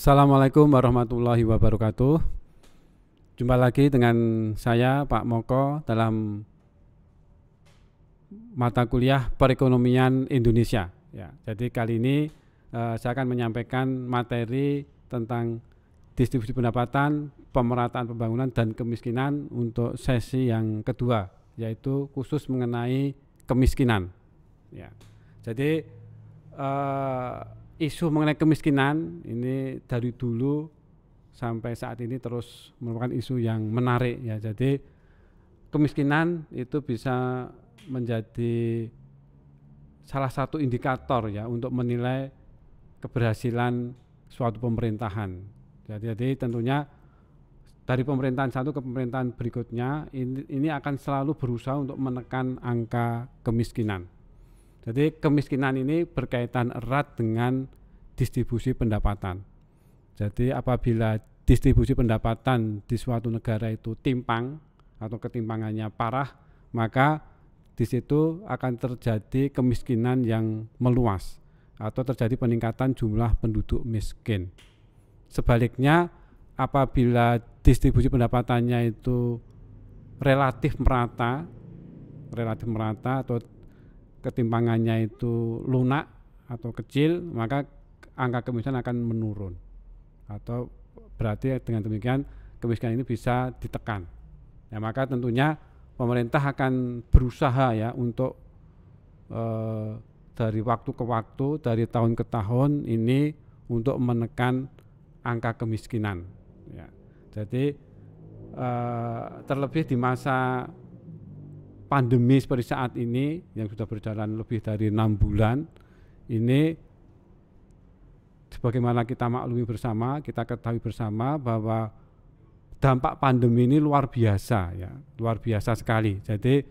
Assalamualaikum warahmatullahi wabarakatuh. Jumpa lagi dengan saya Pak Moko dalam mata kuliah Perekonomian Indonesia. Ya, jadi kali ini saya akan menyampaikan materi tentang distribusi pendapatan, pemerataan pembangunan dan kemiskinan untuk sesi yang kedua, yaitu khusus mengenai kemiskinan. Ya, jadi isu mengenai kemiskinan ini dari dulu sampai saat ini terus merupakan isu yang menarik ya. Jadi kemiskinan itu bisa menjadi salah satu indikator ya untuk menilai keberhasilan suatu pemerintahan. Jadi tentunya dari pemerintahan satu ke pemerintahan berikutnya ini akan selalu berusaha untuk menekan angka kemiskinan. Jadi kemiskinan ini berkaitan erat dengan distribusi pendapatan. Jadi apabila distribusi pendapatan di suatu negara itu timpang atau ketimpangannya parah, maka di situ akan terjadi kemiskinan yang meluas atau terjadi peningkatan jumlah penduduk miskin. Sebaliknya, apabila distribusi pendapatannya itu relatif merata atau ketimpangannya itu lunak atau kecil, maka angka kemiskinan akan menurun, atau berarti dengan demikian kemiskinan ini bisa ditekan. Ya, maka tentunya pemerintah akan berusaha ya untuk dari waktu ke waktu, dari tahun ke tahun ini untuk menekan angka kemiskinan. Ya, jadi terlebih di masa pandemi seperti saat ini yang sudah berjalan lebih dari 6 bulan ini, sebagaimana kita maklumi bersama, kita ketahui bersama bahwa dampak pandemi ini luar biasa ya, luar biasa sekali. Jadi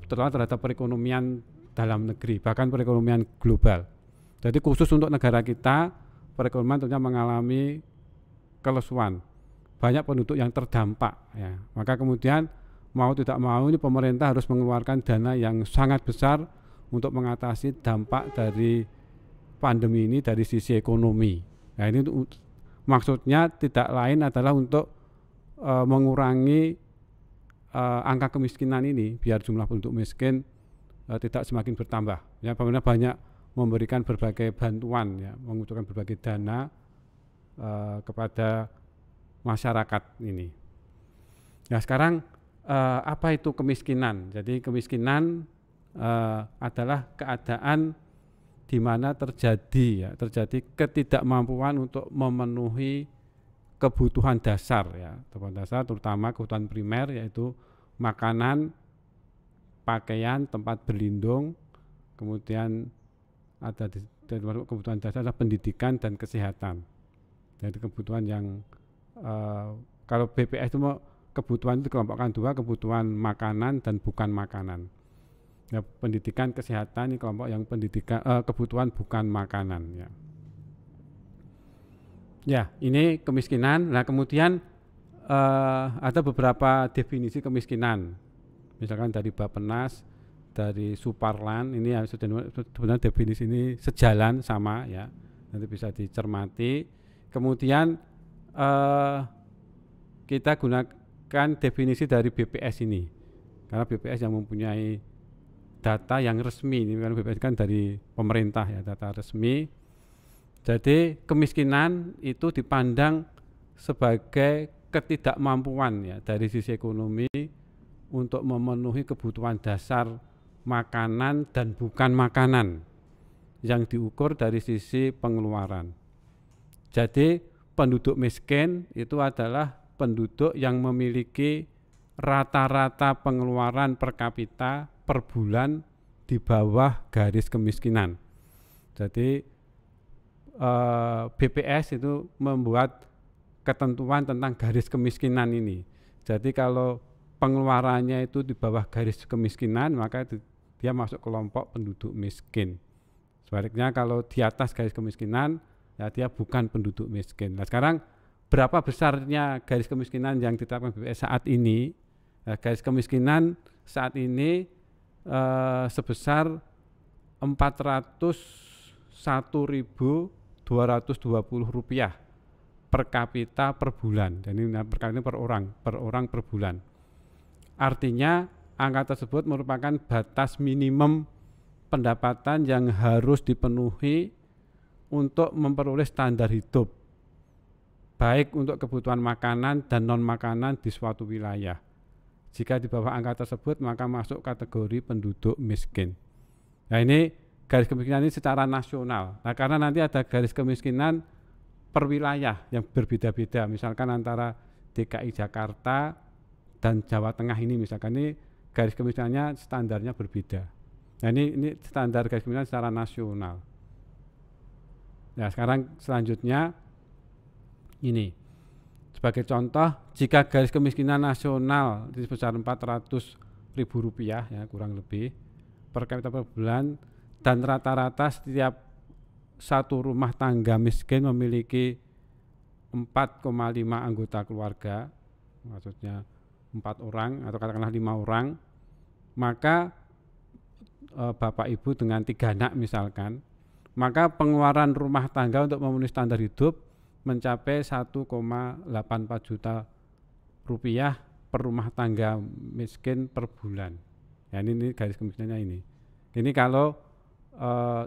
terutama terhadap perekonomian dalam negeri, bahkan perekonomian global. Jadi khusus untuk negara kita, perekonomian tentunya mengalami kelesuan, banyak penduduk yang terdampak ya. Maka kemudian mau tidak mau ini pemerintah harus mengeluarkan dana yang sangat besar untuk mengatasi dampak dari pandemi ini dari sisi ekonomi. Nah, ini maksudnya tidak lain adalah untuk mengurangi angka kemiskinan ini biar jumlah penduduk miskin tidak semakin bertambah. Ya, pemerintah banyak memberikan berbagai bantuan ya, mengucurkan berbagai dana kepada masyarakat ini. Nah, sekarang apa itu kemiskinan? Jadi kemiskinan adalah keadaan di mana terjadi ketidakmampuan untuk memenuhi kebutuhan dasar ya, kebutuhan dasar terutama kebutuhan primer, yaitu makanan, pakaian, tempat berlindung, kemudian ada kebutuhan dasar adalah pendidikan dan kesehatan. Jadi kebutuhan yang kalau BPS itu kebutuhan itu dikelompokkan dua, kebutuhan makanan dan bukan makanan. Ya, pendidikan, kesehatan ini kelompok yang pendidikan kebutuhan bukan makanan ya. Ya, ini kemiskinan. Nah, kemudian ada beberapa definisi kemiskinan. Misalkan dari Bappenas, dari Suparlan, ini ya sebenarnya definisi ini sejalan sama ya. Nanti bisa dicermati. Kemudian kita gunakan definisi dari BPS ini, karena BPS yang mempunyai data yang resmi, ini kan BPS kan dari pemerintah ya, data resmi. Jadi kemiskinan itu dipandang sebagai ketidakmampuan ya dari sisi ekonomi untuk memenuhi kebutuhan dasar makanan dan bukan makanan yang diukur dari sisi pengeluaran. Jadi penduduk miskin itu adalah penduduk yang memiliki rata-rata pengeluaran per kapita per bulan di bawah garis kemiskinan. Jadi BPS itu membuat ketentuan tentang garis kemiskinan ini. Jadi kalau pengeluarannya itu di bawah garis kemiskinan, maka dia masuk kelompok penduduk miskin. Sebaliknya kalau di atas garis kemiskinan, ya dia bukan penduduk miskin. Nah, sekarang berapa besarnya garis kemiskinan yang ditetapkan BPS saat ini? Garis kemiskinan saat ini sebesar 401.700 Rp220 per kapita per bulan. Dan ini per kapita per orang per bulan. Artinya angka tersebut merupakan batas minimum pendapatan yang harus dipenuhi untuk memperoleh standar hidup, baik untuk kebutuhan makanan dan non makanan di suatu wilayah. Jika di bawah angka tersebut maka masuk kategori penduduk miskin. Nah, ini garis kemiskinan ini secara nasional. Nah, karena nanti ada garis kemiskinan per wilayah yang berbeda-beda, misalkan antara DKI Jakarta dan Jawa Tengah ini, misalkan ini garis kemiskinannya standarnya berbeda. Nah, ini standar garis kemiskinan secara nasional. Nah, sekarang selanjutnya ini sebagai contoh, jika garis kemiskinan nasional di sebesar Rp400.000 ya kurang lebih per kapita per bulan, dan rata-rata setiap satu rumah tangga miskin memiliki 4,5 anggota keluarga, maksudnya 4 orang atau katakanlah 5 orang, maka bapak ibu dengan 3 anak misalkan, maka pengeluaran rumah tangga untuk memenuhi standar hidup mencapai 1,84 juta rupiah per rumah tangga miskin per bulan. Ya, ini garis kemiskinannya ini. Ini kalau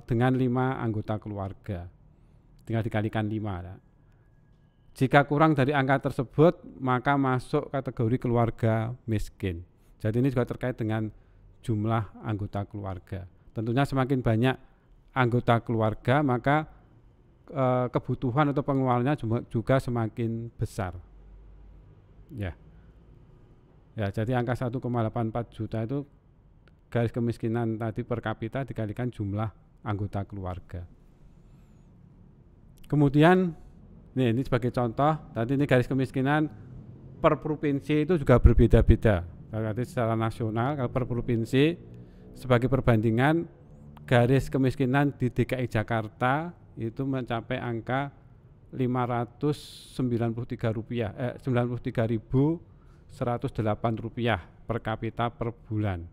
dengan 5 anggota keluarga, tinggal dikalikan 5. Ya. Jika kurang dari angka tersebut, maka masuk kategori keluarga miskin. Jadi ini juga terkait dengan jumlah anggota keluarga. Tentunya semakin banyak anggota keluarga, maka kebutuhan atau pengeluarannya juga semakin besar. Ya, jadi angka 1,84 juta itu garis kemiskinan tadi per kapita dikalikan jumlah anggota keluarga. Kemudian ini sebagai contoh, tadi ini garis kemiskinan per provinsi itu juga berbeda-beda. Tadi secara nasional, kalau per provinsi sebagai perbandingan, garis kemiskinan di DKI Jakarta itu mencapai angka Rp93.108 per kapita per bulan.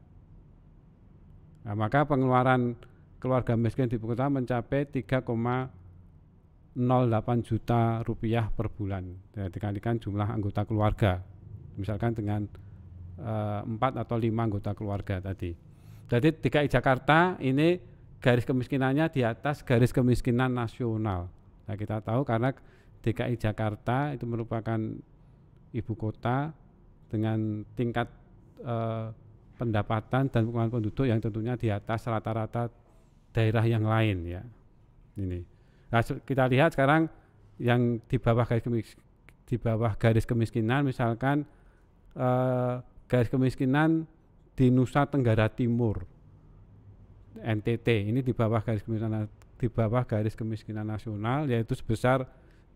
Nah, maka pengeluaran keluarga miskin di ibu kota mencapai 3,08 juta rupiah per bulan. Ya, dikalikan jumlah anggota keluarga, misalkan dengan 4 atau 5 anggota keluarga tadi. Jadi DKI Jakarta ini garis kemiskinannya di atas garis kemiskinan nasional. Nah, kita tahu karena DKI Jakarta itu merupakan ibu kota dengan tingkat pendapatan dan pengeluaran penduduk yang tentunya di atas rata-rata daerah yang lain ya. Ini. Nah, kita lihat sekarang yang di bawah garis kemiskinan, misalkan garis kemiskinan di Nusa Tenggara Timur, NTT, ini di bawah garis kemiskinan nasional, yaitu sebesar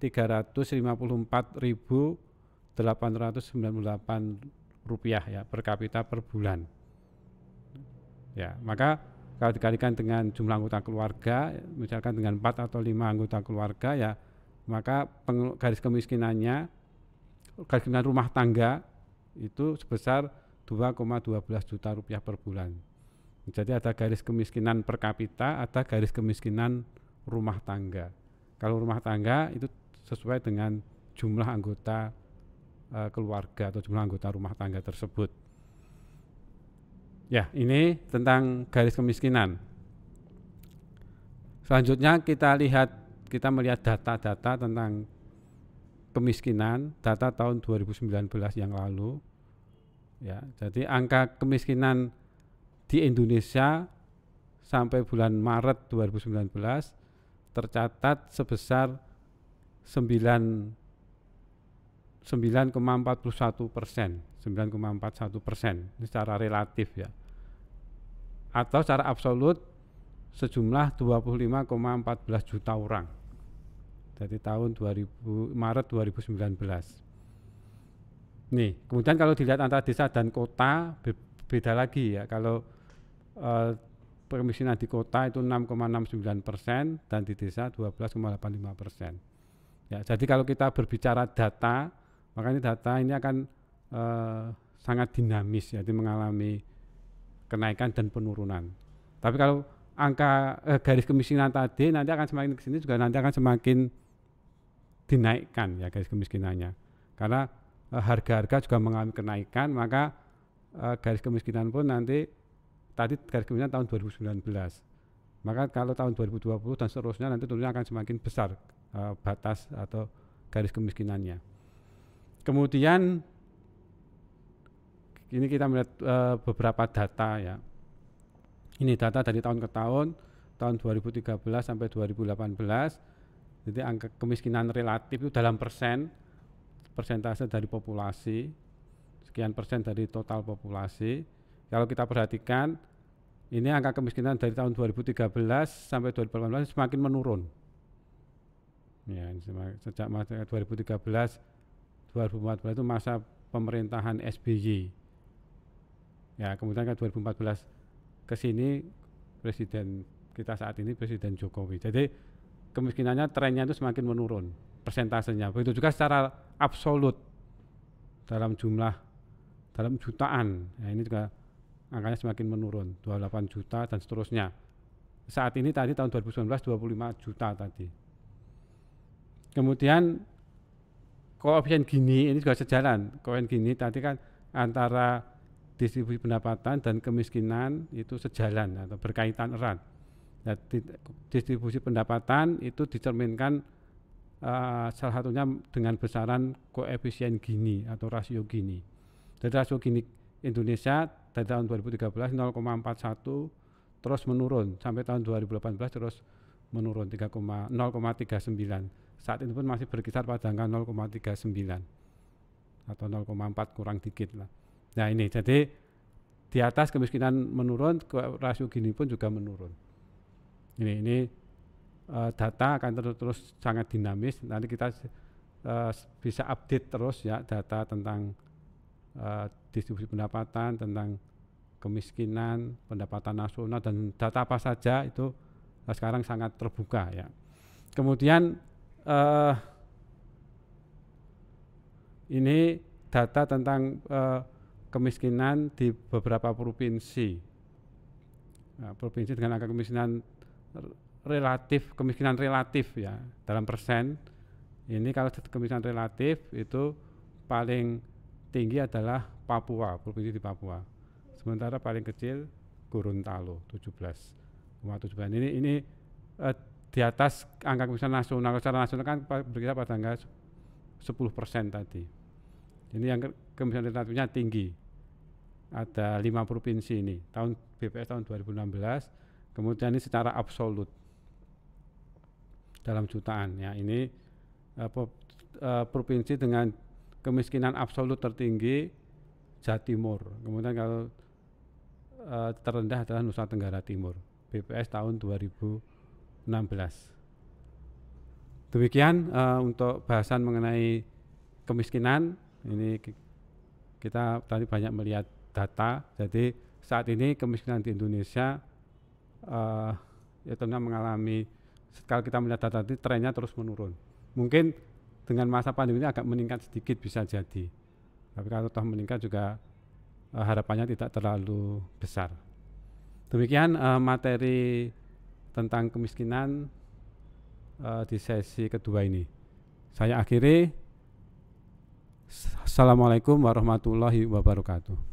Rp354.898 ya per kapita per bulan. Ya, maka kalau dikalikan dengan jumlah anggota keluarga, misalkan dengan 4 atau 5 anggota keluarga, ya maka garis kemiskinannya, garis kemiskinan rumah tangga itu sebesar 2,12 juta rupiah per bulan. Jadi ada garis kemiskinan per kapita, ada garis kemiskinan rumah tangga. Kalau rumah tangga itu sesuai dengan jumlah anggota keluarga atau jumlah anggota rumah tangga tersebut. Ya, ini tentang garis kemiskinan. Selanjutnya kita melihat data-data tentang kemiskinan, data tahun 2019 yang lalu. Ya, jadi angka kemiskinan di Indonesia sampai bulan Maret 2019 tercatat sebesar 9,41%, 9,41% ini secara relatif ya, atau secara absolut sejumlah 25,14 juta orang dari tahun Maret 2019. Nih, kemudian kalau dilihat antara desa dan kota beda lagi ya. Kalau kemiskinan di kota itu 6,69% dan di desa 12,85%. Ya, jadi kalau kita berbicara data, makanya data ini akan sangat dinamis, jadi mengalami kenaikan dan penurunan. Tapi kalau angka garis kemiskinan tadi nanti akan semakin kesini juga nanti akan semakin dinaikkan ya garis kemiskinannya, karena harga-harga juga mengalami kenaikan, maka garis kemiskinan pun nanti tadi garis kemiskinan tahun 2019, maka kalau tahun 2020 dan seterusnya nanti tentunya akan semakin besar batas atau garis kemiskinannya. Kemudian ini kita melihat beberapa data ya. Ini data dari tahun ke tahun 2013 sampai 2018. Jadi angka kemiskinan relatif itu dalam persentase dari populasi, sekian persen dari total populasi. Kalau kita perhatikan, ini angka kemiskinan dari tahun 2013 sampai 2018 semakin menurun. Ya, sejak masa 2013 2014 itu masa pemerintahan SBY. Ya, kemudian ke 2014 ke sini presiden kita saat ini Presiden Jokowi. Jadi kemiskinannya trennya itu semakin menurun persentasenya. Begitu juga secara absolut dalam jumlah, dalam jutaan. Nah, ini juga angkanya semakin menurun, 28 juta dan seterusnya. Saat ini tadi tahun 2019 25 juta tadi. Kemudian koefisien Gini ini juga sejalan. Koefisien Gini tadi kan antara distribusi pendapatan dan kemiskinan itu sejalan atau berkaitan erat. Nah, distribusi pendapatan itu dicerminkan salah satunya dengan besaran koefisien Gini atau rasio Gini. Jadi rasio Gini Indonesia dari tahun 2013 0,41 terus menurun sampai tahun 2018 terus menurun 0,39. Saat ini pun masih berkisar pada angka 0,39 atau 0,4 kurang dikit lah. Nah ini jadi di atas kemiskinan menurun, rasio Gini pun juga menurun. Ini data akan terus sangat dinamis. Nanti kita bisa update terus ya data tentang distribusi pendapatan, tentang kemiskinan, pendapatan nasional dan data apa saja itu sekarang sangat terbuka ya. Kemudian ini data tentang kemiskinan di beberapa provinsi. Nah, provinsi dengan angka kemiskinan relatif ya dalam persen. Ini kalau kemiskinan relatif itu paling tinggi adalah Papua, provinsi di Papua. Sementara paling kecil Gorontalo 17,7. Ini di atas angka kemiskinan nasional. Secara nasional kan berkisar pada angka 10% tadi. Ini yang kemiskinan relatifnya tinggi. Ada 5 provinsi ini. BPS tahun 2016. Kemudian ini secara absolut dalam jutaan ya. Ini provinsi dengan kemiskinan absolut tertinggi Jawa Timur. Kemudian kalau terendah adalah Nusa Tenggara Timur. BPS tahun 2016. Demikian untuk bahasan mengenai kemiskinan. Ini kita tadi banyak melihat data. Jadi saat ini kemiskinan di Indonesia ya tentunya mengalami, kalau kita melihat data tadi trennya terus menurun. Mungkin dengan masa pandemi ini agak meningkat sedikit bisa jadi. Tapi kalau toh meningkat juga harapannya tidak terlalu besar. Demikian materi tentang kemiskinan di sesi kedua ini. Saya akhiri. Assalamualaikum warahmatullahi wabarakatuh.